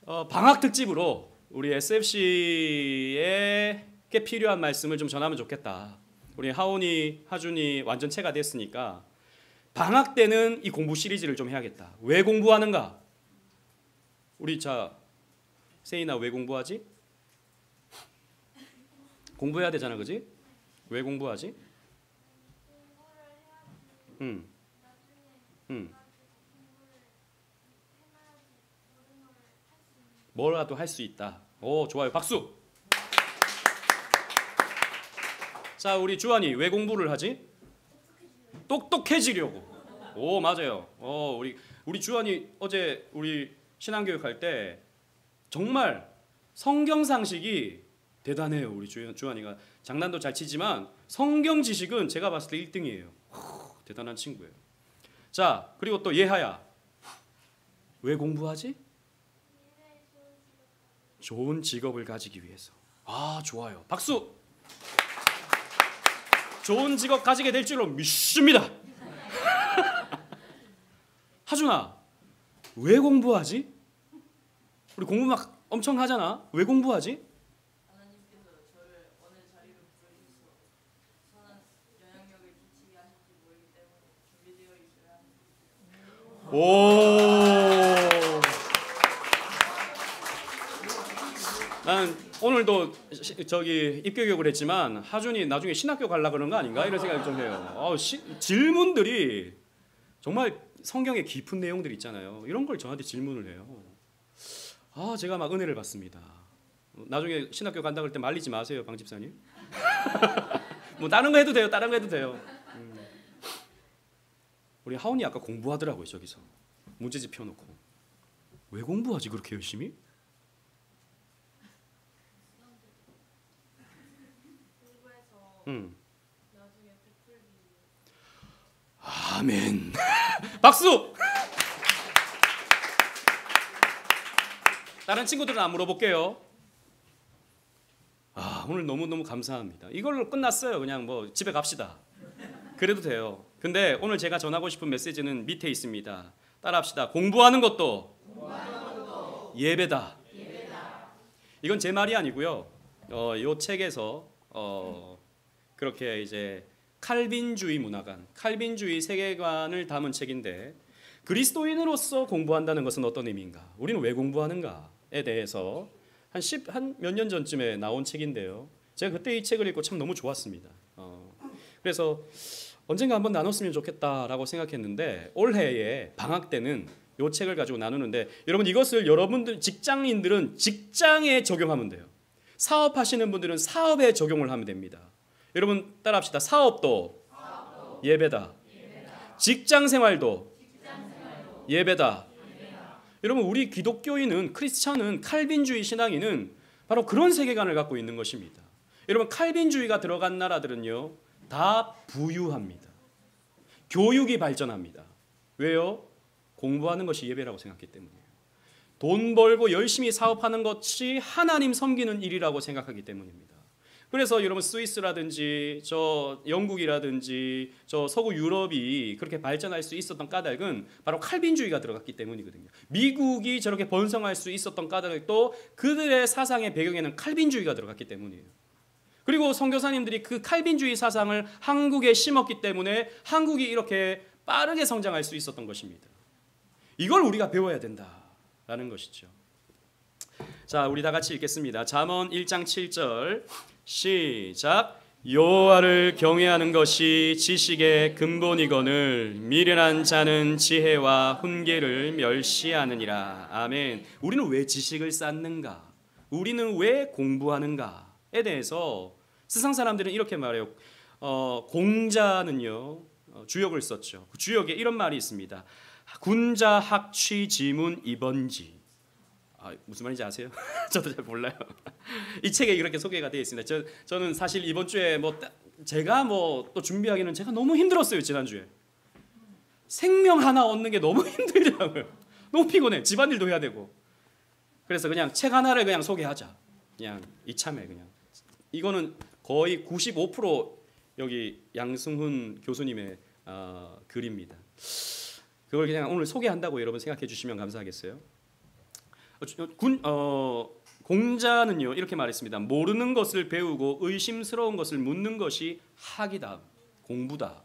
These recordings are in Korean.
방학 특집으로 우리 SFC에게 필요한 말씀을 좀 전하면 좋겠다. 우리 하온이, 하준이 완전체가 됐으니까 방학 때는 이 공부 시리즈를 좀 해야겠다. 왜 공부하는가? 우리 세인아 왜 공부하지? 공부해야 되잖아, 그지? 왜 공부하지? 응. 뭐라도 할 수 있다. 오, 좋아요. 박수. 자, 우리 주한이 왜 공부를 하지? 똑똑해지려고. 오, 맞아요. 우리 주한이 어제 우리 신앙교육 할 때 정말 성경 상식이 대단해요. 우리 주한이가 장난도 잘 치지만 성경 지식은 제가 봤을 때 1등이에요. 대단한 친구예요. 자, 그리고 또 예하야. 왜 공부하지? 좋은 직업을 가지기 위해서. 아, 좋아요. 박수. 좋은 직업 가지게 될 줄로 믿습니다. 하준아, 왜 공부하지? 우리 공부 막 엄청 하잖아. 왜 공부하지? 하나님께서 저를 어느 자리로 부르셔서 선한 영향력을 끼치게 하실지 모르기 때문에 준비되어 있어야 합니다. 오. 나는 오늘도 입교육을 했지만 하준이 나중에 신학교 가려고 그런 거 아닌가 이런 생각이 좀 해요. 질문들이 정말 성경에 깊은 내용들 있잖아요. 이런 걸 저한테 질문을 해요. 제가 막 은혜를 받습니다. 나중에 신학교 간다 그럴 때 말리지 마세요, 방 집사님. 뭐 다른 거 해도 돼요. 다른 거 해도 돼요. 우리 하온이 아까 공부하더라고요. 저기서 문제집 펴놓고. 왜 공부하지 그렇게 열심히? 나중에 베풀기 위해. 아멘. 박수. 다른 친구들은 안 물어볼게요. 오늘 너무너무 감사합니다. 이걸로 끝났어요. 그냥 뭐 집에 갑시다. 그래도 돼요. 근데 오늘 제가 전하고 싶은 메시지는 밑에 있습니다. 따라합시다. 공부하는 것도 예배다. 이건 제 말이 아니고요. 이 책에서 그렇게 이제 칼빈주의 문화관, 칼빈주의 세계관을 담은 책인데 그리스도인으로서 공부한다는 것은 어떤 의미인가? 우리는 왜 공부하는가에 대해서 한 몇 년 전쯤에 나온 책인데요. 제가 그때 이 책을 읽고 참 너무 좋았습니다. 그래서 언젠가 한번 나눴으면 좋겠다라고 생각했는데 올해에 방학 때는 이 책을 가지고 나누는데 여러분 이것을 여러분들 직장인들은 직장에 적용하면 돼요. 사업하시는 분들은 사업에 적용을 하면 됩니다. 여러분 따라합시다. 사업도 예배다. 직장 생활도 예배다. 여러분 우리 기독교인은 크리스찬은 칼빈주의 신앙인은 바로 그런 세계관을 갖고 있는 것입니다. 여러분 칼빈주의가 들어간 나라들은요 다 부유합니다. 교육이 발전합니다. 왜요? 공부하는 것이 예배라고 생각했기 때문이에요. 돈 벌고 열심히 사업하는 것이 하나님 섬기는 일이라고 생각하기 때문입니다. 그래서 여러분 스위스라든지 저 영국이라든지 저 서구 유럽이 그렇게 발전할 수 있었던 까닭은 바로 칼빈주의가 들어갔기 때문이거든요. 미국이 저렇게 번성할 수 있었던 까닭도 그들의 사상의 배경에는 칼빈주의가 들어갔기 때문이에요. 그리고 선교사님들이 그 칼빈주의 사상을 한국에 심었기 때문에 한국이 이렇게 빠르게 성장할 수 있었던 것입니다. 이걸 우리가 배워야 된다라는 것이죠. 자, 우리 다 같이 읽겠습니다. 잠언 1장 7절 시작. 여호와를 경외하는 것이 지식의 근본이거늘 미련한 자는 지혜와 훈계를 멸시하느니라. 아멘. 우리는 왜 지식을 쌓는가? 우리는 왜 공부하는가에 대해서 세상 사람들은 이렇게 말해요. 공자는요 주역을 썼죠. 그 주역에 이런 말이 있습니다. 군자 학취 지문 입언지. 무슨 말인지 아세요? 저도 잘 몰라요. 이 책에 이렇게 소개가 되어 있습니다. 저는 사실 이번 주에 제가 또 준비하기는 제가 너무 힘들었어요. 지난주에 생명 하나 얻는 게 너무 힘들더라고요. 너무 피곤해. 집안일도 해야 되고. 그래서 그냥 책 하나를 그냥 소개하자. 그냥 이참에 그냥 이거는 거의 95% 여기 양승훈 교수님의 글입니다. 그걸 그냥 오늘 소개한다고 여러분 생각해 주시면 감사하겠어요. 공자는요 이렇게 말했습니다. 모르는 것을 배우고 의심스러운 것을 묻는 것이 학이다, 공부다.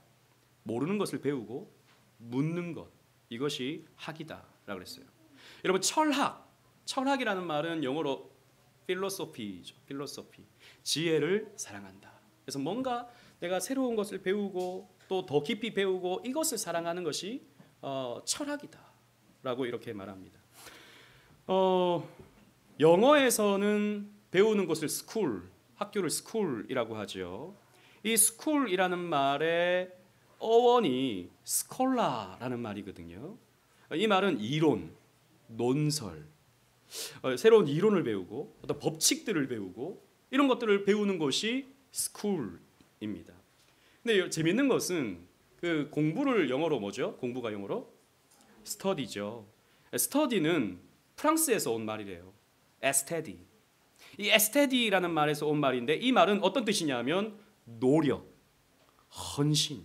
모르는 것을 배우고 묻는 것, 이것이 학이다라고 그랬어요. 여러분 철학이라는 말은 영어로 필로소피죠. 필로소피, 지혜를 사랑한다. 그래서 뭔가 내가 새로운 것을 배우고 또 더 깊이 배우고 이것을 사랑하는 것이 철학이다라고 이렇게 말합니다. 영어에서는 배우는 것을 스쿨, 학교를 스쿨이라고 하죠. 이 스쿨이라는 말의 어원이 스콜라라는 말이거든요. 이 말은 이론, 논설, 새로운 이론을 배우고 어떤 법칙들을 배우고 이런 것들을 배우는 것이 스쿨입니다. 근데 재밌는 것은 그 공부를 영어로 뭐죠? 공부가 영어로 스터디죠. 스터디는 프랑스에서 온 말이래요. 에스테디. 이 에스테디라는 말에서 온 말인데 이 말은 어떤 뜻이냐면 노력, 헌신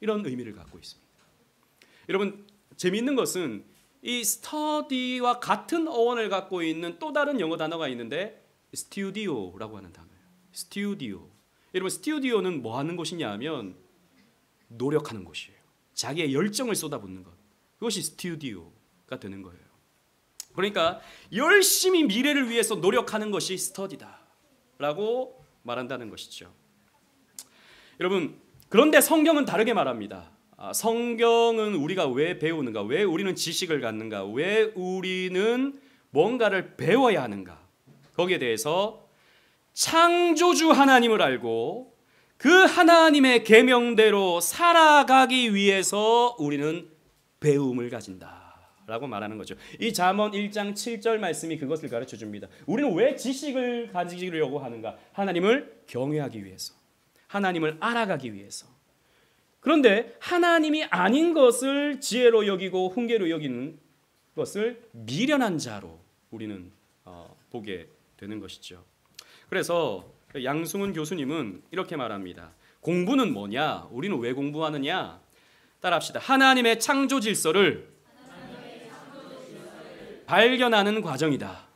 이런 의미를 갖고 있습니다. 여러분 재미있는 것은 이 스터디와 같은 어원을 갖고 있는 또 다른 영어 단어가 있는데 스튜디오라고 하는 단어예요. 스튜디오. 여러분 스튜디오는 뭐 하는 곳이냐 하면 노력하는 곳이에요. 자기의 열정을 쏟아붓는 것. 그것이 스튜디오가 되는 거예요. 그러니까 열심히 미래를 위해서 노력하는 것이 스터디다라고 말한다는 것이죠. 여러분 그런데 성경은 다르게 말합니다. 성경은 우리가 왜 배우는가? 왜 우리는 지식을 갖는가? 왜 우리는 뭔가를 배워야 하는가? 거기에 대해서 창조주 하나님을 알고 그 하나님의 계명대로 살아가기 위해서 우리는 배움을 가진다라고 말하는 거죠. 이 잠언 1장 7절 말씀이 그것을 가르쳐 줍니다. 우리는 왜 지식을 가지려고 하는가? 하나님을 경외하기 위해서, 하나님을 알아가기 위해서. 그런데 하나님이 아닌 것을 지혜로 여기고 훈계로 여기는 것을 미련한 자로 우리는 보게 되는 것이죠. 그래서 양승훈 교수님은 이렇게 말합니다. 공부는 뭐냐? 우리는 왜 공부하느냐? 따라합시다. 하나님의 창조 질서를 발견하는 과정이다.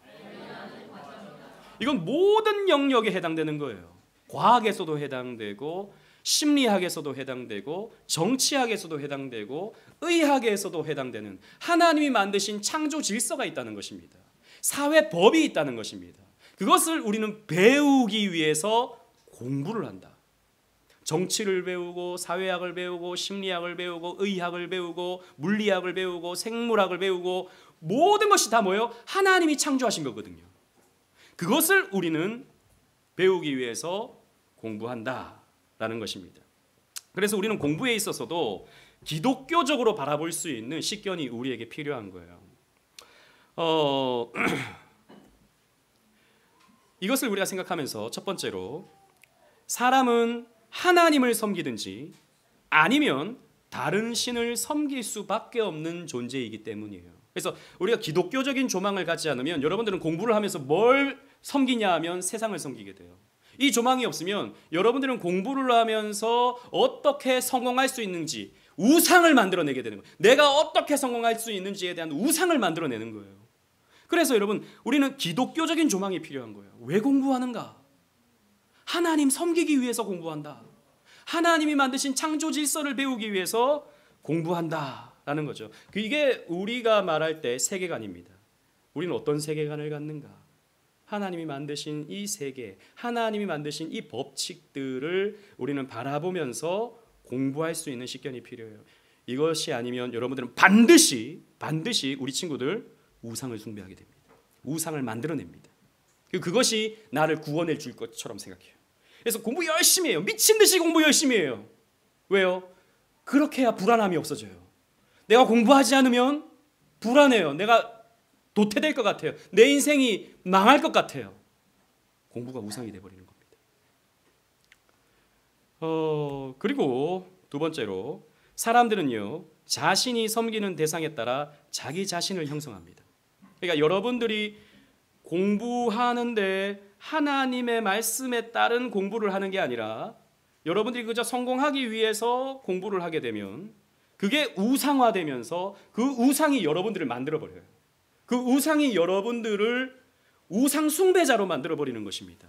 이건 모든 영역에 해당되는 거예요. 과학에서도 해당되고 심리학에서도 해당되고 정치학에서도 해당되고 의학에서도 해당되는 하나님이 만드신 창조 질서가 있다는 것입니다. 사회법이 있다는 것입니다. 그것을 우리는 배우기 위해서 공부를 한다. 정치를 배우고 사회학을 배우고 심리학을 배우고 의학을 배우고 물리학을 배우고 생물학을 배우고 모든 것이 다 뭐예요? 하나님이 창조하신 거거든요. 그것을 우리는 배우기 위해서 공부한다라는 것입니다. 그래서 우리는 공부에 있어서도 기독교적으로 바라볼 수 있는 식견이 우리에게 필요한 거예요. 이것을 우리가 생각하면서 첫 번째로 사람은 하나님을 섬기든지 아니면 다른 신을 섬길 수밖에 없는 존재이기 때문이에요. 그래서 우리가 기독교적인 조망을 갖지 않으면 여러분들은 공부를 하면서 뭘 섬기냐 하면 세상을 섬기게 돼요. 이 조망이 없으면 여러분들은 공부를 하면서 어떻게 성공할 수 있는지 우상을 만들어내게 되는 거예요. 내가 어떻게 성공할 수 있는지에 대한 우상을 만들어내는 거예요. 그래서 여러분 우리는 기독교적인 조망이 필요한 거예요. 왜 공부하는가? 하나님 섬기기 위해서 공부한다. 하나님이 만드신 창조 질서를 배우기 위해서 공부한다라는 거죠. 이게 우리가 말할 때 세계관입니다. 우리는 어떤 세계관을 갖는가? 하나님이 만드신 이 세계, 하나님이 만드신 이 법칙들을 우리는 바라보면서 공부할 수 있는 식견이 필요해요. 이것이 아니면 여러분들은 반드시 우리 친구들 우상을 숭배하게 됩니다. 우상을 만들어냅니다. 그것이 나를 구원해 줄 것처럼 생각해요. 그래서 공부 열심히 해요. 미친 듯이 공부 열심히 해요. 왜요? 그렇게 해야 불안함이 없어져요. 내가 공부하지 않으면 불안해요. 내가 도태될 것 같아요. 내 인생이 망할 것 같아요. 공부가 우상이 돼버리는 겁니다. 그리고 두 번째로 사람들은요 자신이 섬기는 대상에 따라 자기 자신을 형성합니다. 그러니까 여러분들이 공부하는데 하나님의 말씀에 따른 공부를 하는 게 아니라 여러분들이 그저 성공하기 위해서 공부를 하게 되면 그게 우상화되면서 그 우상이 여러분들을 만들어버려요. 그 우상이 여러분들을 우상 숭배자로 만들어 버리는 것입니다.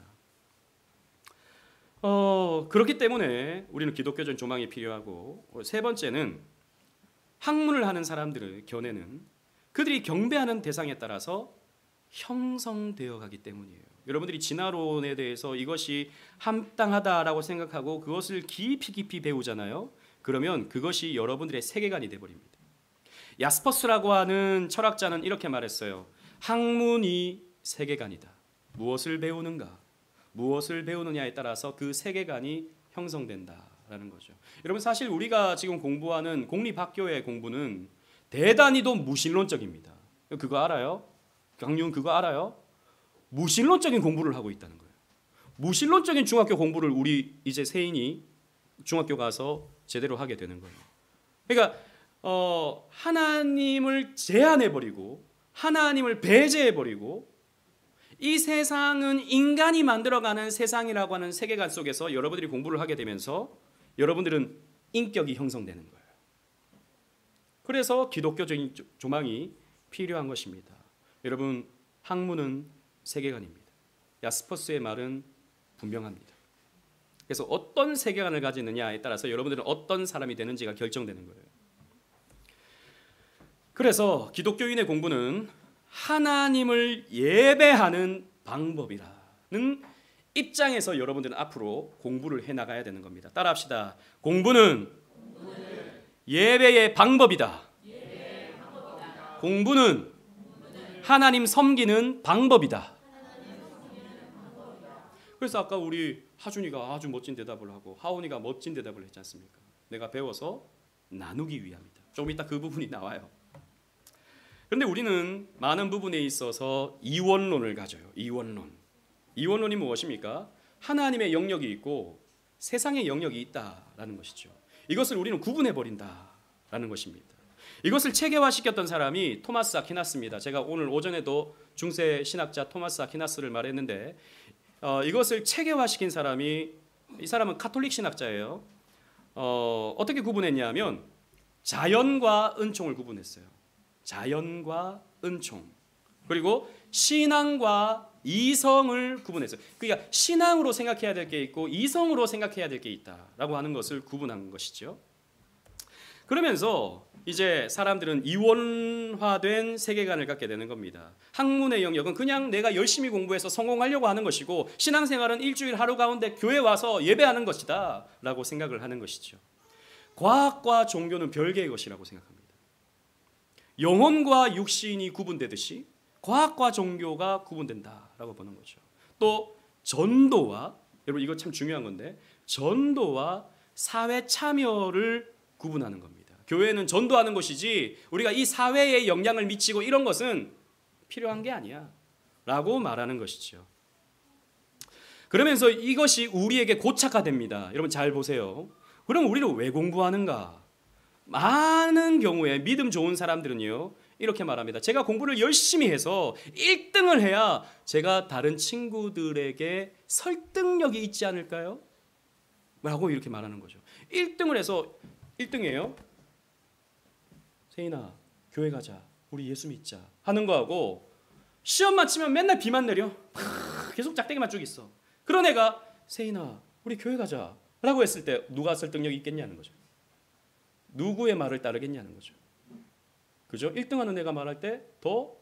그렇기 때문에 우리는 기독교적인 조망이 필요하고, 세 번째는 학문을 하는 사람들의 견해는 그들이 경배하는 대상에 따라서 형성되어 가기 때문이에요. 여러분들이 진화론에 대해서 이것이 합당하다라고 생각하고 그것을 깊이 배우잖아요. 그러면 그것이 여러분들의 세계관이 되어버립니다. 야스퍼스라고 하는 철학자는 이렇게 말했어요. 학문이 세계관이다. 무엇을 배우는가, 무엇을 배우느냐에 따라서 그 세계관이 형성된다라는 거죠. 여러분, 사실 우리가 지금 공부하는 공립학교의 공부는 대단히도 무신론적입니다. 그거 알아요? 강윤 그거 알아요? 무신론적인 공부를 하고 있다는 거예요. 무신론적인 중학교 공부를 우리 이제 세인이 중학교 가서 제대로 하게 되는 거예요. 그러니까 하나님을 제한해버리고 하나님을 배제해버리고 이 세상은 인간이 만들어가는 세상이라고 하는 세계관 속에서 여러분들이 공부를 하게 되면서 여러분들은 인격이 형성되는 거예요. 그래서 기독교적인 조망이 필요한 것입니다. 여러분, 학문은 세계관입니다. 야스퍼스의 말은 분명합니다. 그래서 어떤 세계관을 가지느냐에 따라서 여러분들은 어떤 사람이 되는지가 결정되는 거예요. 그래서 기독교인의 공부는 하나님을 예배하는 방법이라는 입장에서 여러분들은 앞으로 공부를 해나가야 되는 겁니다. 따라합시다. 공부는 예배의 방법이다. 공부는 하나님 섬기는 방법이다. 그래서 아까 우리 하준이가 아주 멋진 대답을 하고 하온이가 멋진 대답을 했지 않습니까? 내가 배워서 나누기 위함이다. 조금 이따 그 부분이 나와요. 그런데 우리는 많은 부분에 있어서 이원론을 가져요. 이원론이 무엇입니까? 하나님의 영역이 있고 세상의 영역이 있다라는 것이죠. 이것을 우리는 구분해버린다라는 것입니다. 이것을 체계화시켰던 사람이 토마스 아퀴나스입니다. 제가 오늘 오전에도 중세 신학자 토마스 아퀴나스를 말했는데 이것을 체계화시킨 사람이, 이 사람은 카톨릭 신학자예요. 어떻게 구분했냐면 자연과 은총을 구분했어요. 자연과 은총, 그리고 신앙과 이성을 구분했어요. 그러니까 신앙으로 생각해야 될 게 있고 이성으로 생각해야 될 게 있다라고 하는 것을 구분한 것이죠. 그러면서 이제 사람들은 이원화된 세계관을 갖게 되는 겁니다. 학문의 영역은 그냥 내가 열심히 공부해서 성공하려고 하는 것이고 신앙생활은 일주일 하루 가운데 교회 와서 예배하는 것이다 라고 생각을 하는 것이죠. 과학과 종교는 별개의 것이라고 생각합니다. 영혼과 육신이 구분되듯이 과학과 종교가 구분된다라고 보는 거죠. 또 전도와, 여러분 이거 참 중요한 건데, 전도와 사회 참여를 구분하는 겁니다. 교회는 전도하는 것이지 우리가 이 사회에 영향을 미치고 이런 것은 필요한 게 아니야 라고 말하는 것이죠. 그러면서 이것이 우리에게 고착화됩니다. 여러분 잘 보세요. 그럼 우리는 왜 공부하는가? 많은 경우에 믿음 좋은 사람들은요 이렇게 말합니다. 제가 공부를 열심히 해서 1등을 해야 제가 다른 친구들에게 설득력이 있지 않을까요? 라고 이렇게 말하는 거죠. 1등을 해서 1등이에요. 세인아 교회 가자, 우리 예수 믿자 하는 거하고 시험만 치면 맨날 비만 내려 계속 짝대기만 쭉 있어. 그런 애가 세인아 우리 교회 가자 라고 했을 때 누가 설득력이 있겠냐는 거죠. 누구의 말을 따르겠냐는 거죠. 그죠? 1등하는 애가 말할 때 더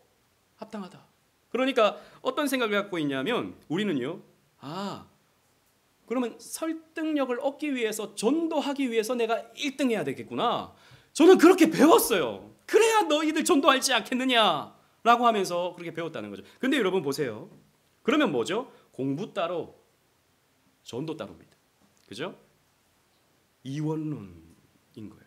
합당하다. 그러니까 어떤 생각을 갖고 있냐면 우리는요, 그러면 설득력을 얻기 위해서 전도하기 위해서 내가 1등 해야 되겠구나. 저는 그렇게 배웠어요. 그래야 너희들 전도하지 않겠느냐 라고 하면서 그렇게 배웠다는 거죠. 근데 여러분 보세요. 그러면 뭐죠? 공부 따로 전도 따로입니다. 그죠? 이원론인 거예요.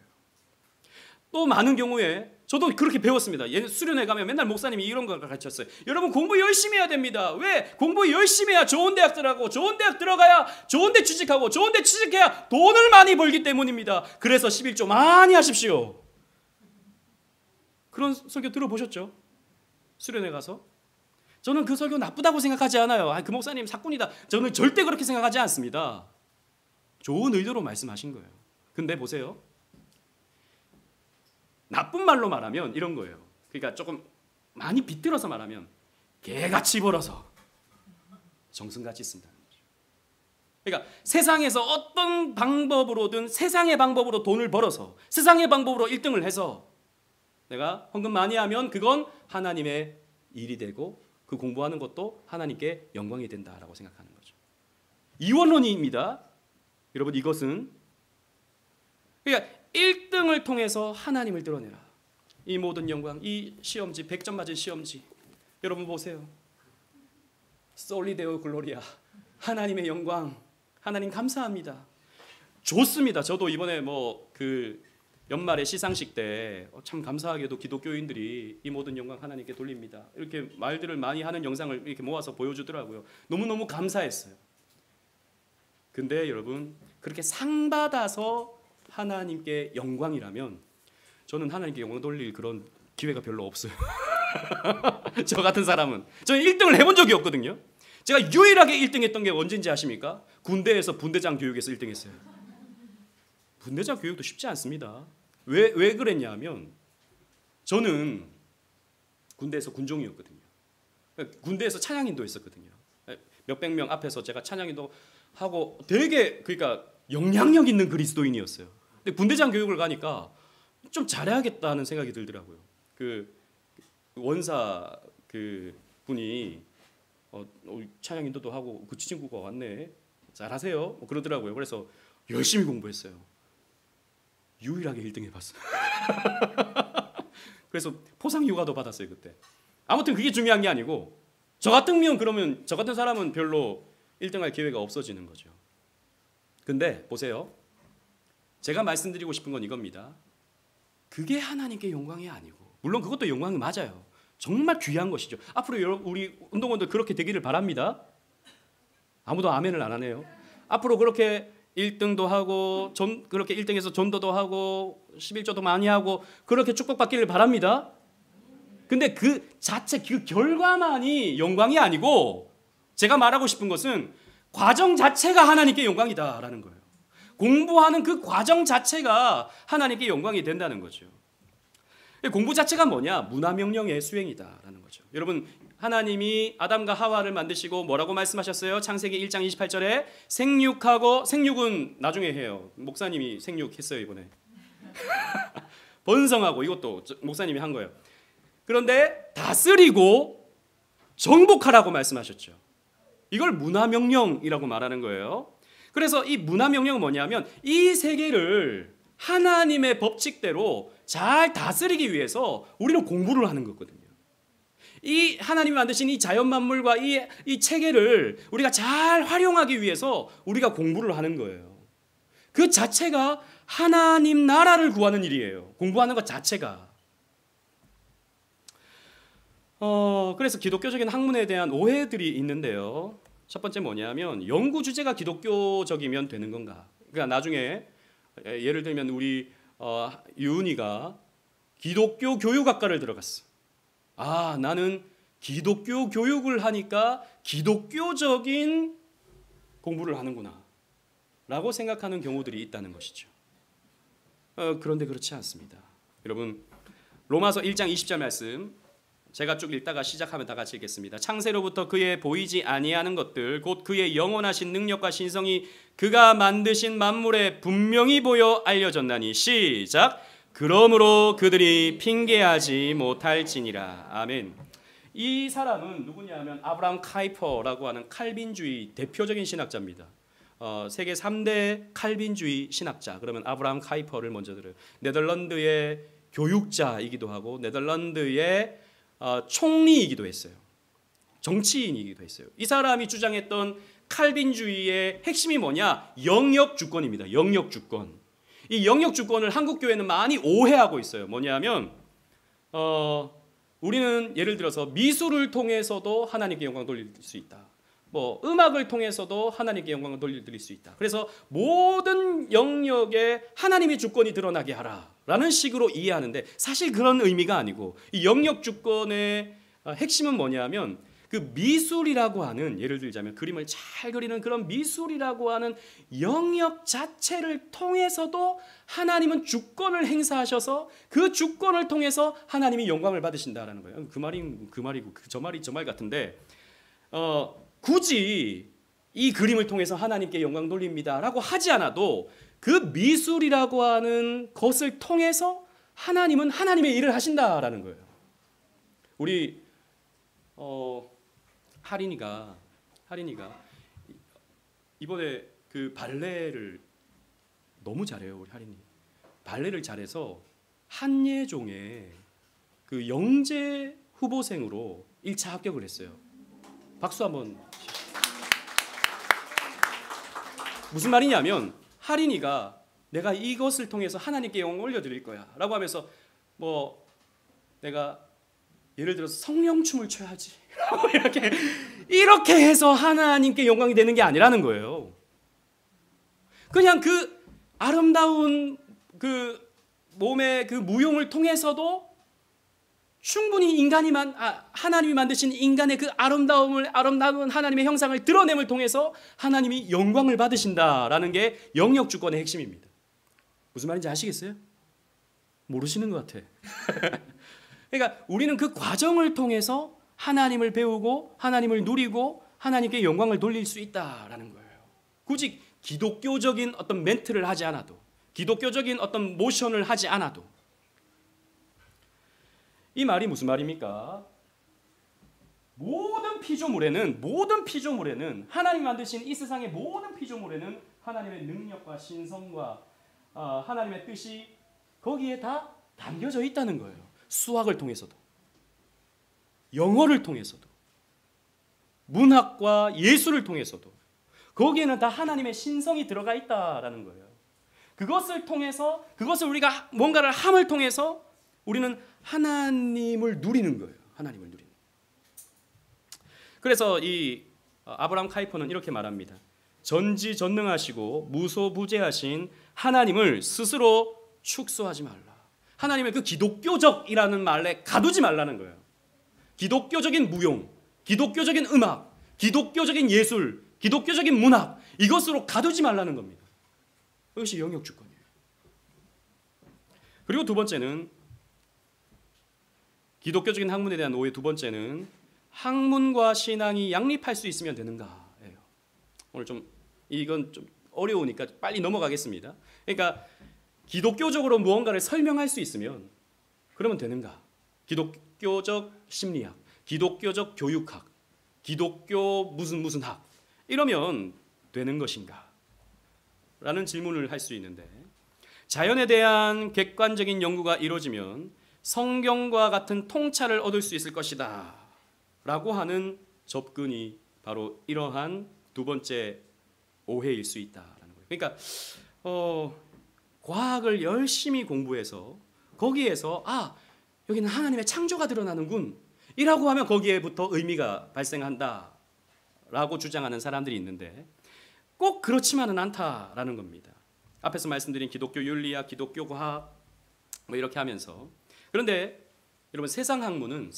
또 많은 경우에 저도 그렇게 배웠습니다. 수련회 가면 맨날 목사님이 이런 걸 가르쳤어요. 여러분 공부 열심히 해야 됩니다. 왜? 공부 열심히 해야 좋은 대학 들어가고 좋은 대학 들어가야 좋은 데 취직하고 좋은 데 취직해야 돈을 많이 벌기 때문입니다. 그래서 11조 많이 하십시오. 그런 설교 들어보셨죠? 수련회 가서? 저는 그 설교 나쁘다고 생각하지 않아요. 그 목사님 사꾼이다. 저는 절대 그렇게 생각하지 않습니다. 좋은 의도로 말씀하신 거예요. 근데 보세요. 나쁜 말로 말하면 이런 거예요. 그러니까 조금 많이 빗들어서 말하면 개같이 벌어서 정승같이 쓴다는 거죠. 그러니까 세상에서 어떤 방법으로든 세상의 방법으로 돈을 벌어서 세상의 방법으로 1등을 해서 내가 헌금 많이 하면 그건 하나님의 일이 되고 그 공부하는 것도 하나님께 영광이 된다라고 생각하는 거죠. 이원론입니다. 여러분 이것은 그러니까 1등을 통해서 하나님을 드러내라. 이 모든 영광, 이 시험지 100점 맞은 시험지 여러분 보세요. 솔리데오 글로리아 하나님의 영광 하나님 감사합니다. 좋습니다. 저도 이번에 그 연말에 시상식 때 참 감사하게도 기독교인들이 이 모든 영광 하나님께 돌립니다. 이렇게 말들을 많이 하는 영상을 이렇게 모아서 보여주더라고요. 너무너무 감사했어요. 근데 여러분 그렇게 상 받아서 하나님께 영광이라면 저는 하나님께 영광 돌릴 그런 기회가 별로 없어요. 저 같은 사람은 저는 1등을 해본 적이 없거든요. 제가 유일하게 1등 했던 게 언제인지 아십니까? 군대에서 분대장 교육에서 1등 했어요. 분대장 교육도 쉽지 않습니다. 왜 그랬냐면 저는 군대에서 군종이었거든요. 군대에서 찬양인도 했었거든요. 몇백 명 앞에서 제가 찬양인도 하고 되게 그러니까 영향력 있는 그리스도인이었어요. 근데 군대장 교육을 가니까 좀 잘해야겠다는 생각이 들더라고요. 그 원사 그 분이 찬양인도도 하고 그 친구가 왔네. 잘하세요. 그러더라고요. 그래서 열심히 공부했어요. 유일하게 1등 해봤어요. 그래서 포상 휴가도 받았어요 그때. 아무튼 그게 중요한 게 아니고 저 같은 사람은 별로 1등할 기회가 없어지는 거죠. 근데 보세요. 제가 말씀드리고 싶은 건 이겁니다. 그게 하나님께 영광이 아니고 물론 그것도 영광이 맞아요. 정말 귀한 것이죠. 앞으로 우리 운동원들 그렇게 되기를 바랍니다. 아무도 아멘을 안 하네요. 앞으로 그렇게 1등도 하고 그렇게 1등해서 전도도 하고 11조도 많이 하고 그렇게 축복받기를 바랍니다. 근데 그 자체 그 결과만이 영광이 아니고 제가 말하고 싶은 것은 과정 자체가 하나님께 영광이다라는 거예요. 공부하는 그 과정 자체가 하나님께 영광이 된다는 거죠. 공부 자체가 뭐냐? 문화명령의 수행이다라는 거죠. 여러분 하나님이 아담과 하와를 만드시고 뭐라고 말씀하셨어요? 창세기 1장 28절에 생육은 나중에 해요. 목사님이 생육했어요 이번에. 번성하고 이것도 목사님이 한 거예요. 그런데 다스리고 정복하라고 말씀하셨죠. 이걸 문화명령이라고 말하는 거예요. 그래서 이 문화명령은 뭐냐면 이 세계를 하나님의 법칙대로 잘 다스리기 위해서 우리는 공부를 하는 거거든요. 이 하나님이 만드신 이 자연 만물과 이 체계를 우리가 잘 활용하기 위해서 우리가 공부를 하는 거예요. 그 자체가 하나님 나라를 구하는 일이에요. 공부하는 것 자체가. 그래서 기독교적인 학문에 대한 오해들이 있는데요. 첫 번째 뭐냐면 연구 주제가 기독교적이면 되는 건가? 그러니까 나중에 예를 들면 우리 유은이가 기독교 교육학과를 들어갔어. 아, 나는 기독교 교육을 하니까 기독교적인 공부를 하는구나 라고 생각하는 경우들이 있다는 것이죠. 그런데 그렇지 않습니다. 여러분 로마서 1장 20절 말씀 제가 쭉 읽다가 시작하면 다 같이 읽겠습니다. 창세로부터 그의 보이지 아니하는 것들 곧 그의 영원하신 능력과 신성이 그가 만드신 만물에 분명히 보여 알려졌나니 시작. 그러므로 그들이 핑계하지 못할지니라. 아멘. 이 사람은 누구냐면 아브라함 카이퍼라고 하는 칼빈주의 대표적인 신학자입니다. 세계 3대 칼빈주의 신학자. 그러면 아브라함 카이퍼를 먼저 들어요. 네덜란드의 교육자이기도 하고 네덜란드의 총리이기도 했어요. 정치인이기도 했어요. 이 사람이 주장했던 칼빈주의의 핵심이 뭐냐? 영역 주권입니다. 영역 주권. 이 영역 주권을 한국 교회는 많이 오해하고 있어요. 뭐냐면 우리는 예를 들어서 미술을 통해서도 하나님께 영광을 돌릴 수 있다. 뭐 음악을 통해서도 하나님께 영광을 돌릴 수 있다. 그래서 모든 영역에 하나님의 주권이 드러나게 하라라는 식으로 이해하는데 사실 그런 의미가 아니고 이 영역 주권의 핵심은 뭐냐면 그 미술이라고 하는, 예를 들자면 그림을 잘 그리는 그런 미술이라고 하는 영역 자체를 통해서도 하나님은 주권을 행사하셔서 그 주권을 통해서 하나님이 영광을 받으신다라는 거예요. 그 말이고 저 말이 저 말 같은데 굳이 이 그림을 통해서 하나님께 영광 돌립니다라고 하지 않아도 그 미술이라고 하는 것을 통해서 하나님은 하나님의 일을 하신다라는 거예요. 우리 하린이가 이번에 그 발레를 너무 잘해요. 우리 하린이 발레를 잘해서 한예종의 그 영재 후보생으로 1차 합격을 했어요. 박수 한번. 무슨 말이냐면 하린이가 내가 이것을 통해서 하나님께 영광을 올려드릴 거야 라고 하면서 뭐 내가 예를 들어서 성령춤을 춰야지 이렇게 해서 하나님께 영광이 되는 게 아니라는 거예요. 그냥 그 아름다운 그 몸의 그 무용을 통해서도 충분히 하나님이 만드신 인간의 그 아름다운 하나님의 형상을 드러냄을 통해서 하나님이 영광을 받으신다라는 게 영역 주권의 핵심입니다. 무슨 말인지 아시겠어요? 모르시는 것 같아. 그러니까 우리는 그 과정을 통해서 하나님을 배우고 하나님을 누리고 하나님께 영광을 돌릴 수 있다라는 거예요. 굳이 기독교적인 어떤 멘트를 하지 않아도, 기독교적인 어떤 모션을 하지 않아도. 이 말이 무슨 말입니까? 모든 피조물에는 하나님이 만드신 이 세상의 모든 피조물에는 하나님의 능력과 신성과 하나님의 뜻이 거기에 다 담겨져 있다는 거예요. 수학을 통해서도, 영어를 통해서도, 문학과 예술을 통해서도 거기에는 다 하나님의 신성이 들어가 있다라는 거예요. 그것을 통해서, 그것을 우리가 뭔가를 함을 통해서 우리는 하나님을 누리는 거예요. 하나님을 누리는. 그래서 이 아브라함 카이퍼는 이렇게 말합니다. 전지전능하시고 무소부재하신 하나님을 스스로 축소하지 말라. 하나님의 그 기독교적이라는 말에 가두지 말라는 거예요. 기독교적인 무용, 기독교적인 음악, 기독교적인 예술, 기독교적인 문학, 이것으로 가두지 말라는 겁니다. 이것이 영역 주권이에요. 그리고 두 번째는, 기독교적인 학문에 대한 오해 두 번째는 학문과 신앙이 양립할 수 있으면 되는가예요. 오늘 이건 좀 어려우니까 빨리 넘어가겠습니다. 그러니까 기독교적으로 무언가를 설명할 수 있으면 그러면 되는가? 기독교적 심리학, 기독교적 교육학, 기독교 무슨 학, 이러면 되는 것인가? 라는 질문을 할 수 있는데, 자연에 대한 객관적인 연구가 이루어지면 성경과 같은 통찰을 얻을 수 있을 것이다 라고 하는 접근이 바로 이러한 두 번째 오해일 수 있다라는 거예요. 그러니까 과학을 열심히 공부해서 거기에서 여기는 하나님의 창조가 드러나는군 이라고 하면 거기에부터 의미가 발생한다 라고 주장하는 사람들이 있는데 꼭 그렇지만은 않다라는 겁니다. 앞에서 말씀드린 기독교 윤리학, 기독교 과학 뭐 이렇게 하면서, 그런데 여러분 세상 학문은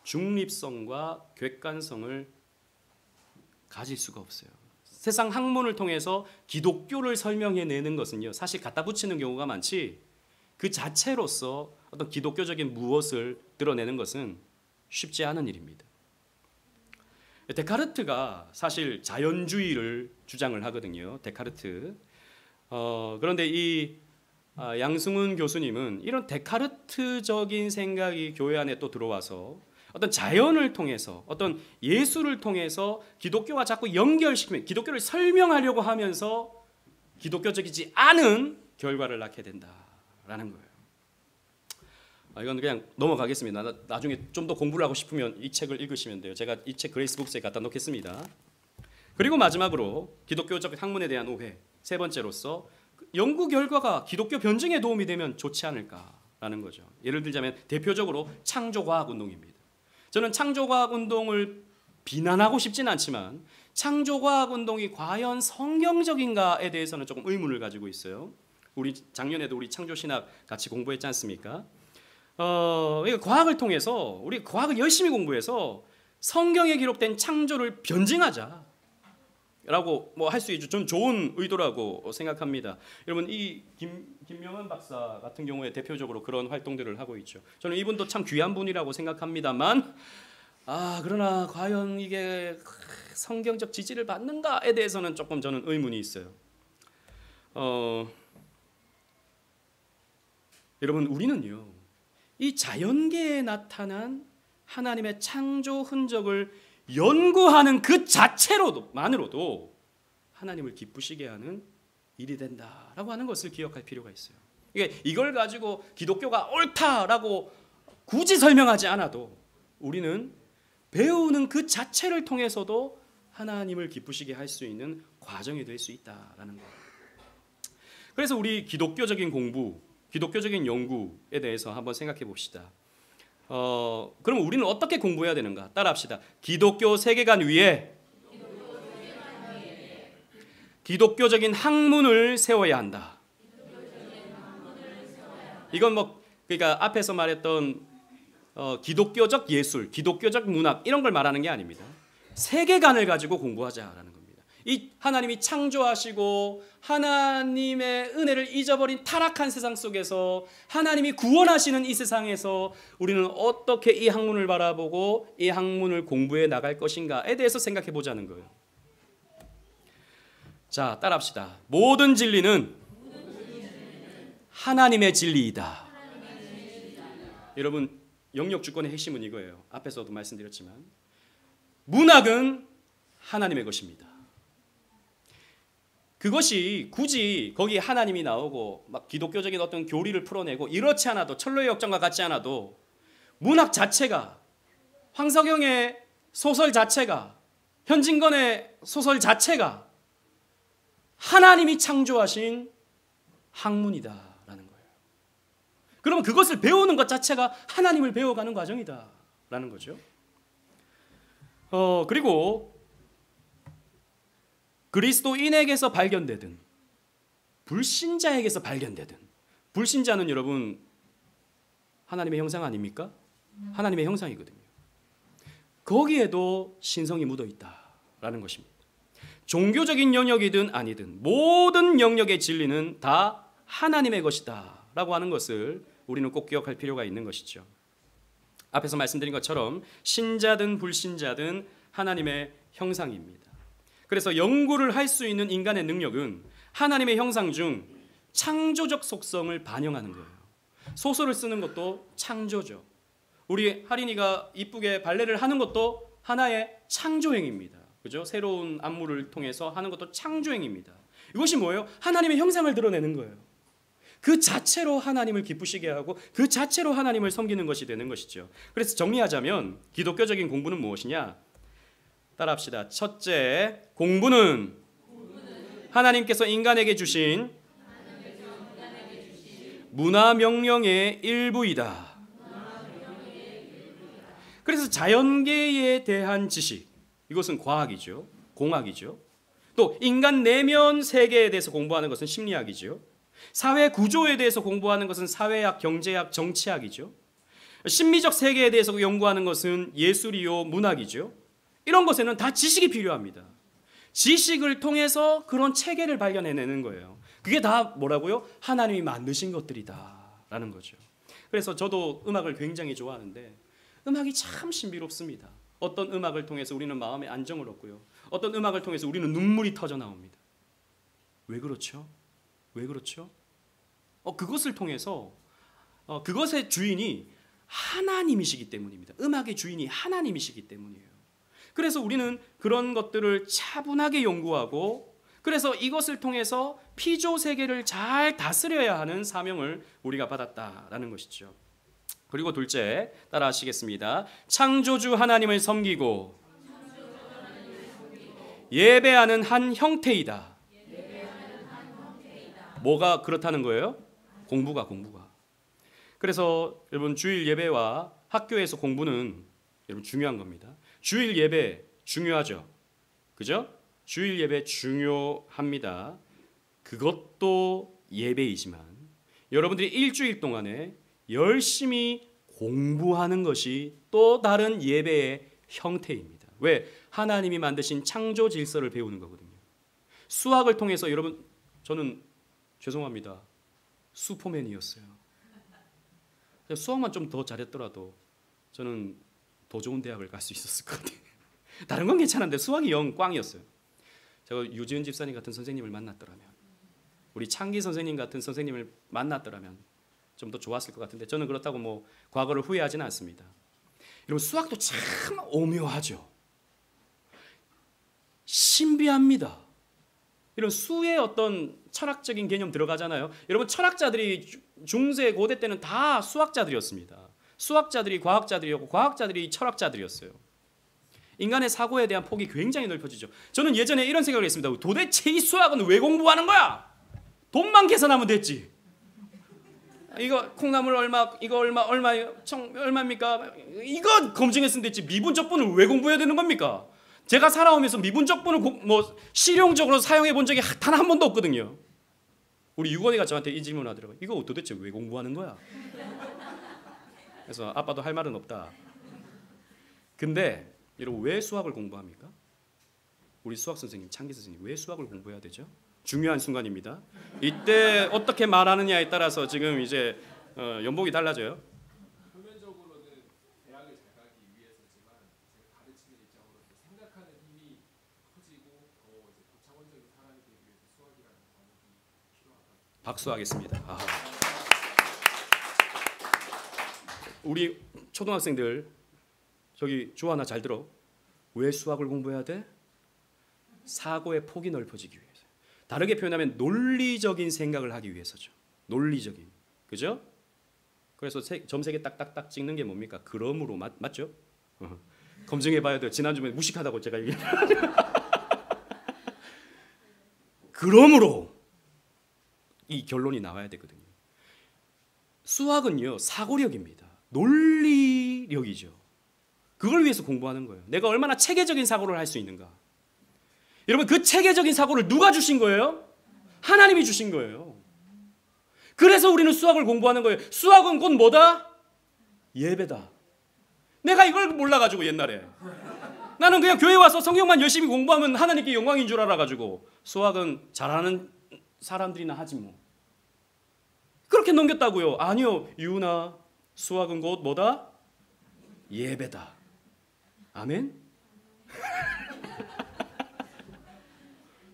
중립성과 객관성을 가질 수가 없어요. 세상 학문을 통해서 기독교를 설명해내는 것은요, 사실 갖다 붙이는 경우가 많지 그 자체로서 어떤 기독교적인 무엇을 드러내는 것은 쉽지 않은 일입니다. 데카르트가 사실 자연주의를 주장을 하거든요. 데카르트. 그런데 이 양승훈 교수님은 이런 데카르트적인 생각이 교회 안에 또 들어와서 어떤 자연을 통해서, 어떤 예술을 통해서 기독교와 자꾸 연결시키면 기독교를 설명하려고 하면서 기독교적이지 않은 결과를 낳게 된다라는 거예요. 이건 그냥 넘어가겠습니다. 나중에 좀 더 공부를 하고 싶으면 이 책을 읽으시면 돼요. 제가 이 책 그레이스북스에 갖다 놓겠습니다. 그리고 마지막으로 기독교적 학문에 대한 오해, 세 번째로서 연구 결과가 기독교 변증에 도움이 되면 좋지 않을까라는 거죠. 예를 들자면 대표적으로 창조과학 운동입니다. 저는 창조과학 운동을 비난하고 싶진 않지만 창조과학 운동이 과연 성경적인가에 대해서는 조금 의문을 가지고 있어요. 우리 작년에도 우리 창조신학 같이 공부했지 않습니까? 과학을 통해서, 우리 과학을 열심히 공부해서 성경에 기록된 창조를 변증하자 라고 뭐 할 수 있죠. 전 좋은 의도라고 생각합니다. 여러분 이 김명은 박사 같은 경우에 대표적으로 그런 활동들을 하고 있죠. 저는 이분도 참 귀한 분이라고 생각합니다만 그러나 과연 이게 성경적 지지를 받는가에 대해서는 조금 저는 의문이 있어요. 여러분 우리는요 이 자연계에 나타난 하나님의 창조 흔적을 연구하는 그 자체로만으로도 하나님을 기쁘시게 하는 일이 된다라고 하는 것을 기억할 필요가 있어요. 이걸 가지고 기독교가 옳다라고 굳이 설명하지 않아도 우리는 배우는 그 자체를 통해서도 하나님을 기쁘시게 할 수 있는 과정이 될 수 있다라는 거예요. 그래서 우리 기독교적인 공부, 기독교적인 연구에 대해서 한번 생각해 봅시다. 그럼 우리는 어떻게 공부해야 되는가? 따라합시다. 기독교 세계관 위에 기독교적인 학문을 세워야 한다. 이건 뭐 그러니까 앞에서 말했던 기독교적 예술, 기독교적 문학 이런 걸 말하는 게 아닙니다. 세계관을 가지고 공부하자라는 겁니다. 이 하나님이 창조하시고 하나님의 은혜를 잊어버린 타락한 세상 속에서 하나님이 구원하시는 이 세상에서 우리는 어떻게 이 학문을 바라보고 이 학문을 공부해 나갈 것인가에 대해서 생각해 보자는 거예요. 자, 따라합시다. 모든 진리는 하나님의 진리이다. 여러분 영역 주권의 핵심은 이거예요. 앞에서도 말씀드렸지만 문학은 하나님의 것입니다. 그것이 굳이 거기 하나님이 나오고 막 기독교적인 어떤 교리를 풀어내고 이렇지 않아도 철로의 역정과 같지 않아도 문학 자체가 황석영의 소설 자체가 현진건의 소설 자체가 하나님이 창조하신 학문이다라는 거예요. 그러면 그것을 배우는 것 자체가 하나님을 배워가는 과정이다라는 거죠. 그리고 그리스도인에게서 발견되든 불신자에게서 발견되든 불신자는 여러분 하나님의 형상 아닙니까? 하나님의 형상이거든요. 거기에도 신성이 묻어 있다라는 것입니다. 종교적인 영역이든 아니든 모든 영역의 진리는 다 하나님의 것이다 라고 하는 것을 우리는 꼭 기억할 필요가 있는 것이죠. 앞에서 말씀드린 것처럼 신자든 불신자든 하나님의 형상입니다. 그래서 연구를 할 수 있는 인간의 능력은 하나님의 형상 중 창조적 속성을 반영하는 거예요. 소설을 쓰는 것도 창조죠. 우리 하린이가 이쁘게 발레를 하는 것도 하나의 창조행입니다. 그죠? 새로운 안무를 통해서 하는 것도 창조행입니다. 이것이 뭐예요? 하나님의 형상을 드러내는 거예요. 그 자체로 하나님을 기쁘시게 하고 그 자체로 하나님을 섬기는 것이 되는 것이죠. 그래서 정리하자면 기독교적인 공부는 무엇이냐? 따라합시다. 첫째, 공부는 하나님께서 인간에게 주신 문화 명령의 일부이다. 그래서 자연계에 대한 지식, 이것은 과학이죠. 공학이죠. 또 인간 내면 세계에 대해서 공부하는 것은 심리학이죠. 사회 구조에 대해서 공부하는 것은 사회학, 경제학, 정치학이죠. 심리적 세계에 대해서 연구하는 것은 예술이요, 문학이죠. 이런 것에는 다 지식이 필요합니다. 지식을 통해서 그런 체계를 발견해내는 거예요. 그게 다 뭐라고요? 하나님이 만드신 것들이다라는 거죠. 그래서 저도 음악을 굉장히 좋아하는데 음악이 참 신비롭습니다. 어떤 음악을 통해서 우리는 마음의 안정을 얻고요. 어떤 음악을 통해서 우리는 눈물이 터져 나옵니다. 왜 그렇죠? 왜 그렇죠? 그것을 통해서 그것의 주인이 하나님이시기 때문입니다. 음악의 주인이 하나님이시기 때문이에요. 그래서 우리는 그런 것들을 차분하게 연구하고 그래서 이것을 통해서 피조 세계를 잘 다스려야 하는 사명을 우리가 받았다라는 것이죠. 그리고 둘째, 따라하시겠습니다. 창조주 하나님을 섬기고 예배하는 한 형태이다. 뭐가 그렇다는 거예요? 공부가. 그래서 여러분 주일 예배와 학교에서 공부는 여러분 중요한 겁니다. 주일 예배 중요하죠. 그죠? 주일 예배 중요합니다. 그것도 예배이지만 여러분들이 일주일 동안에 열심히 공부하는 것이 또 다른 예배의 형태입니다. 왜? 하나님이 만드신 창조 질서를 배우는 거거든요. 수학을 통해서 여러분, 저는 죄송합니다. 슈퍼맨이었어요. 수학만 좀 더 잘했더라도 저는 더 좋은 대학을 갈 수 있었을 것 같아요. 다른 건 괜찮은데 수학이 영 꽝이었어요. 제가 유지은 집사님 같은 선생님을 만났더라면, 우리 창기 선생님 같은 선생님을 만났더라면 좀 더 좋았을 것 같은데, 저는 그렇다고 뭐 과거를 후회하지는 않습니다. 여러분, 수학도 참 오묘하죠. 신비합니다. 이런 수의 어떤 철학적인 개념 들어가잖아요. 여러분, 철학자들이 중세 고대 때는 다 수학자들이었습니다. 수학자들이 과학자들이었고 과학자들이 철학자들이었어요. 인간의 사고에 대한 폭이 굉장히 넓어지죠. 저는 예전에 이런 생각을 했습니다. 도대체 이 수학은 왜 공부하는 거야? 돈만 계산하면 됐지. 이거 콩나물 얼마, 이거 얼마입니까? 이거 검증했으면 됐지. 미분적분을 왜 공부해야 되는 겁니까? 제가 살아오면서 미분적분을 실용적으로 사용해 본 적이 단 한 번도 없거든요. 우리 유건이가 저한테 이 질문을 하더라고요. 이거 도대체 왜 공부하는 거야? 그래서 아빠도 할 말은 없다. 근데 여러분, 왜 수학을 공부합니까? 우리 수학 선생님, 창기 선생님, 왜 수학을 공부해야 되죠? 중요한 순간입니다. 이때 어떻게 말하느냐에 따라서 지금 이제 연봉이 달라져요. 표면적으로는 대학을 잘 가기 위해서지만 제가 가르치는 입장으로서 생각하는 힘이 커지고 더 이제 고차원적인 사람이 되기 위해서 수학이라는 과목이 필요하다. 박수하겠습니다. 우리 초등학생들 저기 주하나 잘 들어. 왜 수학을 공부해야 돼? 사고의 폭이 넓어지기 위해서. 다르게 표현하면 논리적인 생각을 하기 위해서죠. 논리적인. 그죠? 그래서 점 3개 딱딱딱 찍는 게 뭡니까? 그러므로 맞죠? 검증해 봐야 돼요. 지난주에 무식하다고 제가 얘기했어요. 그러므로 이 결론이 나와야 되거든요. 수학은요, 사고력입니다. 논리력이죠. 그걸 위해서 공부하는 거예요. 내가 얼마나 체계적인 사고를 할 수 있는가. 여러분, 그 체계적인 사고를 누가 주신 거예요? 하나님이 주신 거예요. 그래서 우리는 수학을 공부하는 거예요. 수학은 곧 뭐다? 예배다. 내가 이걸 몰라가지고 옛날에 나는 그냥 교회 와서 성경만 열심히 공부하면 하나님께 영광인 줄 알아가지고 수학은 잘하는 사람들이나 하지 뭐. 그렇게 넘겼다고요. 아니요, 유나, 수학은 곧 뭐다? 예배다. 아멘?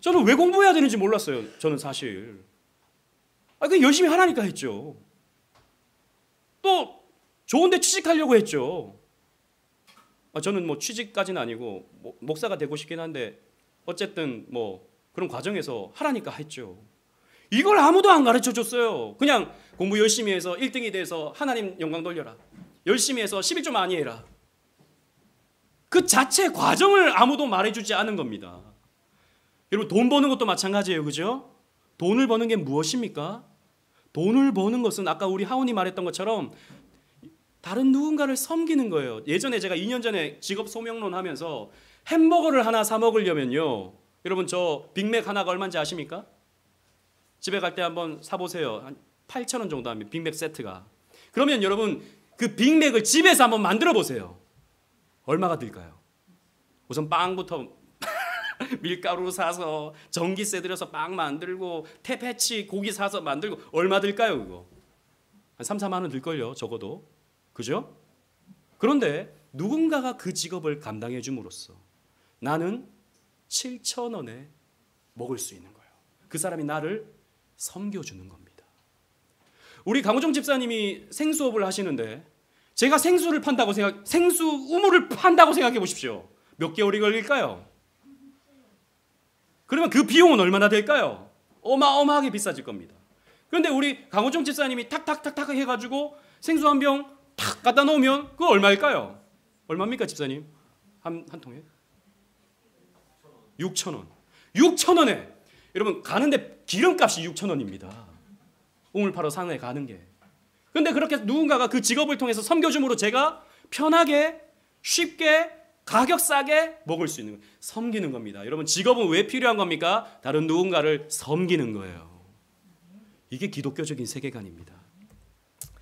저는 왜 공부해야 되는지 몰랐어요. 저는 사실. 그냥 열심히 하라니까 했죠. 또 좋은 데 취직하려고 했죠. 저는 뭐 취직까지는 아니고 목사가 되고 싶긴 한데 어쨌든 뭐 그런 과정에서 하라니까 했죠. 이걸 아무도 안 가르쳐 줬어요. 그냥 공부 열심히 해서 1등이 돼서 하나님 영광 돌려라. 열심히 해서 11조 많이 해라. 그 자체 과정을 아무도 말해주지 않은 겁니다. 여러분, 돈 버는 것도 마찬가지예요. 그죠? 돈을 버는 게 무엇입니까? 돈을 버는 것은 아까 우리 하온이 말했던 것처럼 다른 누군가를 섬기는 거예요. 예전에 제가 2년 전에 직업 소명론 하면서 햄버거를 하나 사 먹으려면요, 여러분, 저 빅맥 하나가 얼마인지 아십니까? 집에 갈 때 한번 사보세요. 한 8,000원 정도 합니다. 빅맥 세트가. 그러면 여러분, 그 빅맥을 집에서 한번 만들어 보세요. 얼마가 들까요? 우선 빵부터 밀가루 사서 전기세 들여서 빵 만들고 태패치 고기 사서 만들고 얼마 들까요? 그거 한 3, 4만 원 들걸요, 적어도. 그죠? 그런데 누군가가 그 직업을 감당해 줌으로써 나는 7,000원에 먹을 수 있는 거예요. 그 사람이 나를 섬겨주는 겁니다. 우리 강호정 집사님이 생수업을 하시는데 제가 생수 우물을 판다고 생각해 보십시오. 몇 개월이 걸릴까요? 그러면 그 비용은 얼마나 될까요? 어마어마하게 비싸질 겁니다. 그런데 우리 강호정 집사님이 탁탁탁탁 해가지고 생수 한 병 탁 갖다 놓으면 그거 얼마일까요? 얼마입니까, 집사님? 한 통에? 6,000원. 6,000원에 여러분, 가는데 기름값이 6,000원입니다. 우물 파러 산에 가는 게. 그런데 그렇게 누군가가 그 직업을 통해서 섬겨줌으로 제가 편하게 쉽게 가격 싸게 먹을 수 있는 거예요. 섬기는 겁니다. 여러분, 직업은 왜 필요한 겁니까? 다른 누군가를 섬기는 거예요. 이게 기독교적인 세계관입니다.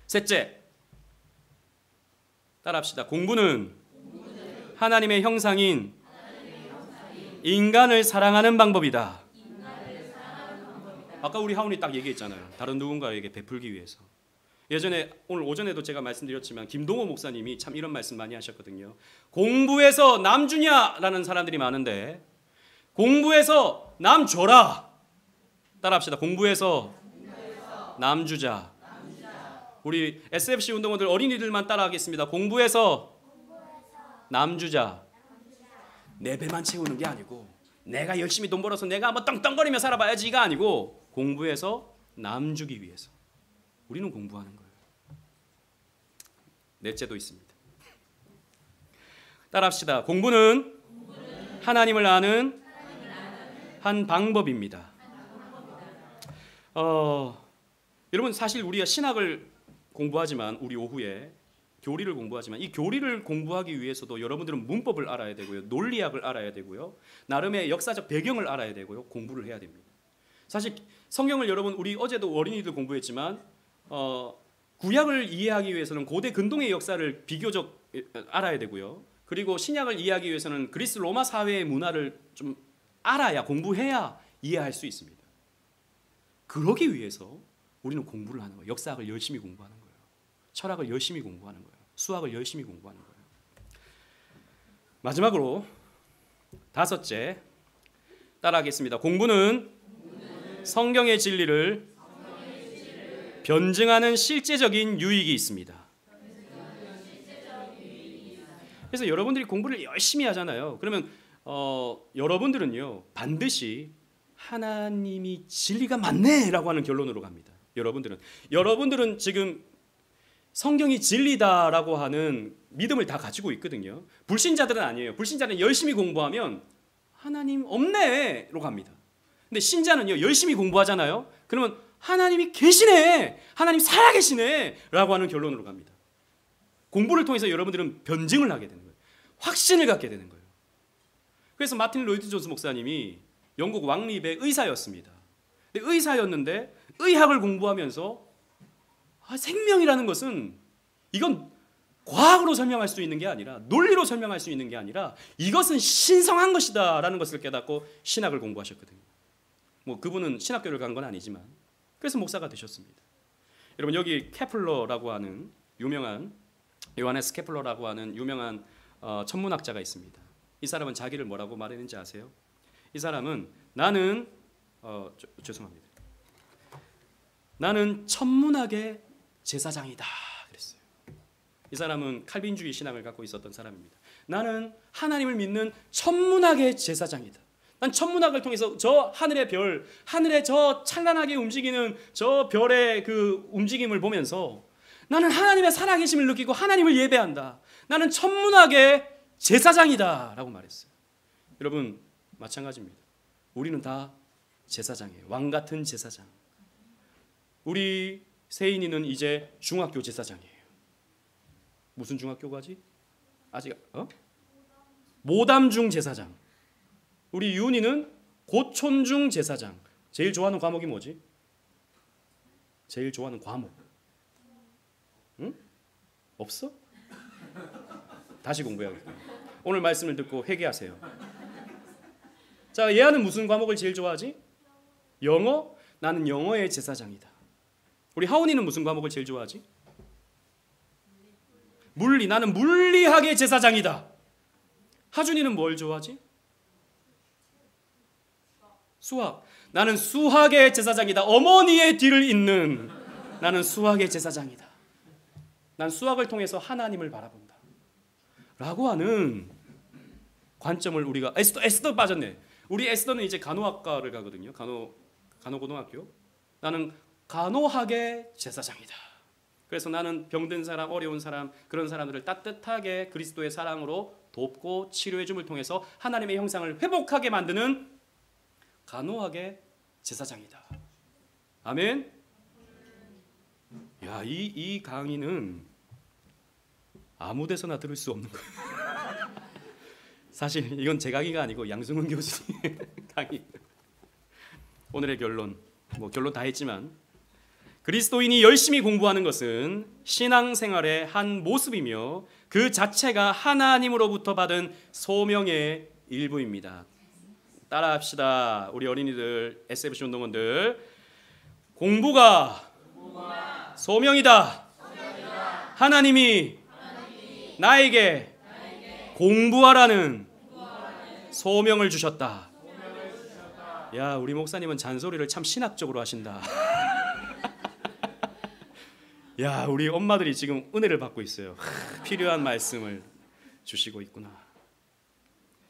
셋째, 따라합시다. 공부는 하나님의 형상인 인간을 사랑하는 방법이다. 아까 우리 하온이 딱 얘기했잖아요. 다른 누군가에게 베풀기 위해서. 예전에 오늘 오전에도 제가 말씀드렸지만 김동호 목사님이 참 이런 말씀 많이 하셨거든요. 공부해서 남 주냐라는 사람들이 많은데 공부해서 남 줘라. 따라합시다. 공부해서 남 주자. 우리 SFC 운동원들 어린이들만 따라하겠습니다. 공부해서 남 주자. 내 배만 채우는 게 아니고 내가 열심히 돈 벌어서 내가 한번 떵떵거리며 살아봐야지가 아니고 공부해서 남 주기 위해서 우리는 공부하는 거예요. 넷째도 있습니다. 따라합시다. 공부는 하나님을 아는 한 방법입니다. 여러분 사실 우리가 신학을 공부하지만 우리 오후에 교리를 공부하지만 이 교리를 공부하기 위해서도 여러분들은 문법을 알아야 되고요. 논리학을 알아야 되고요. 나름의 역사적 배경을 알아야 되고요. 공부를 해야 됩니다. 사실 성경을 여러분 우리 어제도 어린이들 공부했지만 구약을 이해하기 위해서는 고대 근동의 역사를 비교적 알아야 되고요. 그리고 신약을 이해하기 위해서는 그리스 로마 사회의 문화를 좀 알아야 공부해야 이해할 수 있습니다. 그러기 위해서 우리는 공부를 하는 거예요. 역사학을 열심히 공부하는 거예요. 철학을 열심히 공부하는 거예요. 수학을 열심히 공부하는 거예요. 마지막으로 다섯째 따라하겠습니다. 공부는 성경의 진리를 변증하는 실제적인 유익이 있습니다. 그래서 여러분들이 공부를 열심히 하잖아요. 그러면 여러분들은요 반드시 하나님이 진리가 맞네라고 하는 결론으로 갑니다. 여러분들은 지금 성경이 진리다라고 하는 믿음을 다 가지고 있거든요. 불신자들은 아니에요. 불신자는 열심히 공부하면 하나님 없네로 갑니다. 근데 신자는요 열심히 공부하잖아요. 그러면 하나님이 계시네, 하나님 살아계시네 라고 하는 결론으로 갑니다. 공부를 통해서 여러분들은 변증을 하게 되는 거예요. 확신을 갖게 되는 거예요. 그래서 마틴 로이드 존스 목사님이 영국 왕립의 의사였습니다. 근데 의사였는데 의학을 공부하면서 생명이라는 것은 이건 과학으로 설명할 수 있는 게 아니라 논리로 설명할 수 있는 게 아니라 이것은 신성한 것이다 라는 것을 깨닫고 신학을 공부하셨거든요. 뭐 그분은 신학교를 간 건 아니지만 그래서 목사가 되셨습니다. 여러분 여기 케플러라고 하는 유명한 요하네스 케플러라고 하는 유명한 천문학자가 있습니다. 이 사람은 자기를 뭐라고 말했는지 아세요? 이 사람은 나는 죄송합니다. 나는 천문학의 제사장이다 그랬어요. 이 사람은 칼빈주의 신앙을 갖고 있었던 사람입니다. 나는 하나님을 믿는 천문학의 제사장이다. 난 천문학을 통해서 저 하늘의 별, 하늘에 저 찬란하게 움직이는 저 별의 그 움직임을 보면서 나는 하나님의 살아계심을 느끼고 하나님을 예배한다. 나는 천문학의 제사장이다 라고 말했어요. 여러분 마찬가지입니다. 우리는 다 제사장이에요. 왕 같은 제사장. 우리 세인이는 이제 중학교 제사장이에요. 무슨 중학교 가지? 아직 모담중 제사장. 우리 유은이는 고촌중 제사장. 제일 좋아하는 과목이 뭐지? 제일 좋아하는 과목. 응? 없어? 다시 공부해야겠다. 오늘 말씀을 듣고 회개하세요. 자, 예아는 무슨 과목을 제일 좋아하지? 영어? 나는 영어의 제사장이다. 우리 하온이는 무슨 과목을 제일 좋아하지? 물리. 나는 물리학의 제사장이다. 하준이는 뭘 좋아하지? 수학. 나는 수학의 제사장이다. 어머니의 뒤를 잇는 나는 수학의 제사장이다. 난 수학을 통해서 하나님을 바라본다 라고 하는 관점을 우리가 에스더 빠졌네. 우리 에스더는 이제 간호학과를 가거든요. 간호고등학교. 나는 간호학의 제사장이다. 그래서 나는 병든 사람, 어려운 사람, 그런 사람들을 따뜻하게 그리스도의 사랑으로 돕고 치료해 줌을 통해서 하나님의 형상을 회복하게 만드는 간호학의 제사장이다. 아멘. 야, 이 강의는 아무 데서나 들을 수 없는 거예요. 사실 이건 제 강의가 아니고 양승훈 교수님의 강의. 오늘의 결론, 결론 다 했지만 그리스도인이 열심히 공부하는 것은 신앙생활의 한 모습이며 그 자체가 하나님으로부터 받은 소명의 일부입니다. 따라합시다. 우리 어린이들, SFC 운동원들. 공부가 소명이다. 하나님이 나에게 공부하라는 소명을 주셨다. 야, 우리 목사님은 잔소리를 참 신학적으로 하신다. 야, 우리 엄마들이 지금 은혜를 받고 있어요. 필요한 말씀을 주시고 있구나.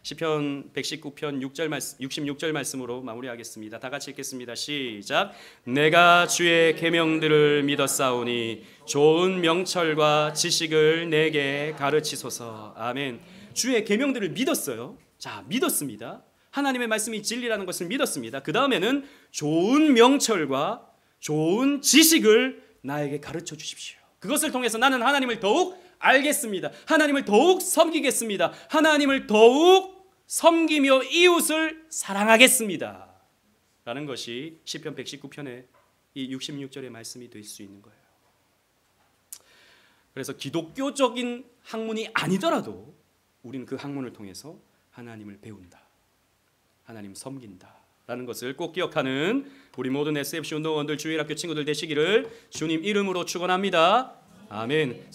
시편 119편 66절 말씀으로 마무리하겠습니다. 다 같이 읽겠습니다. 시작. 내가 주의 계명들을 믿었사오니 좋은 명철과 지식을 내게 가르치소서. 아멘. 주의 계명들을 믿었어요. 자, 믿었습니다. 하나님의 말씀이 진리라는 것을 믿었습니다. 그 다음에는 좋은 명철과 좋은 지식을 나에게 가르쳐 주십시오. 그것을 통해서 나는 하나님을 더욱 알겠습니다. 하나님을 더욱 섬기겠습니다. 하나님을 더욱 섬기며 이웃을 사랑하겠습니다. 라는 것이 시편 119편의 이 66절의 말씀이 될 수 있는 거예요. 그래서 기독교적인 학문이 아니더라도 우리는 그 학문을 통해서 하나님을 배운다. 하나님 섬긴다. 라는 것을 꼭 기억하는 우리 모든 SFC 운동원들, 주일학교 친구들 되시기를 주님 이름으로 축원합니다. 아멘.